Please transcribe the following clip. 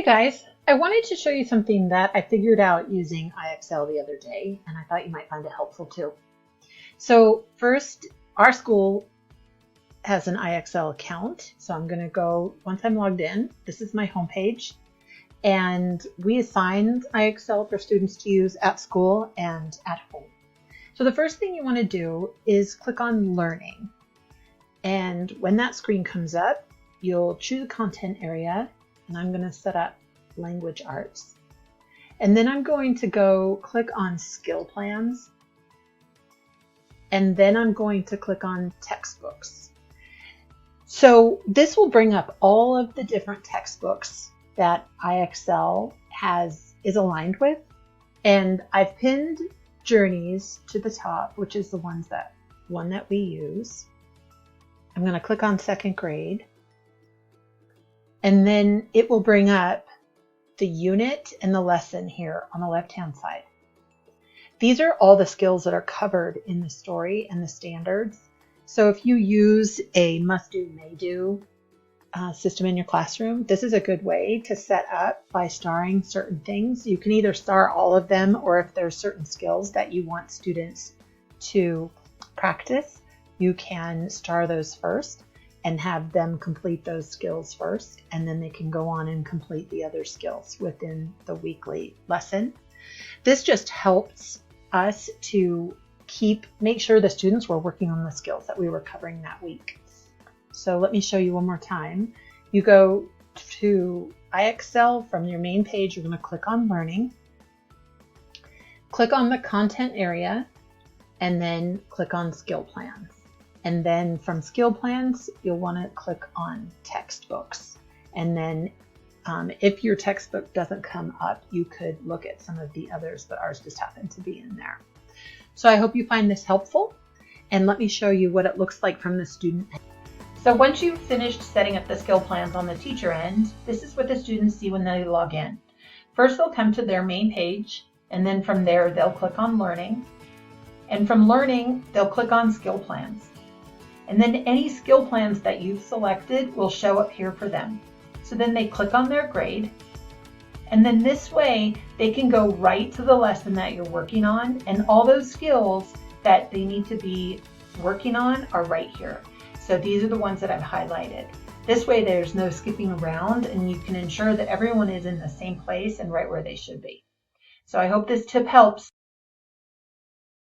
Hi guys, I wanted to show you something that I figured out using IXL the other day, and I thought you might find it helpful too. So first, our school has an IXL account. So I'm going to go, once I'm logged in, this is my homepage, and we assigned IXL for students to use at school and at home. So the first thing you want to do is click on Learning. And when that screen comes up, you'll choose a content area, and I'm going to set up language arts. And then I'm going to go click on skill plans. And then I'm going to click on textbooks. So this will bring up all of the different textbooks that IXL is aligned with. And I've pinned Journeys to the top, which is the one that we use. I'm going to click on second grade. And then it will bring up the unit and the lesson here on the left-hand side. These are all the skills that are covered in the story and the standards. So if you use a must-do, may-do system in your classroom, this is a good way to set up by starring certain things. You can either star all of them, or if there's certain skills that you want students to practice, you can star those first and have them complete those skills first, and then they can go on and complete the other skills within the weekly lesson. This just helps us to make sure the students were working on the skills that we were covering that week. So let me show you one more time. You go to IXL from your main page, you're going to click on Learning, click on the content area, and then click on Skill Plans. And then from Skill Plans, you'll want to click on Textbooks. And then if your textbook doesn't come up, you could look at some of the others, but ours just happened to be in there. So I hope you find this helpful, and let me show you what it looks like from the student end. So once you've finished setting up the skill plans on the teacher end, this is what the students see when they log in. First, they'll come to their main page, and then from there, they'll click on Learning. And from Learning, they'll click on Skill Plans. And then any skill plans that you've selected will show up here for them. So then they click on their grade, and then this way they can go right to the lesson that you're working on, and all those skills that they need to be working on are right here. So these are the ones that I've highlighted. This way there's no skipping around, and you can ensure that everyone is in the same place and right where they should be. So I hope this tip helps.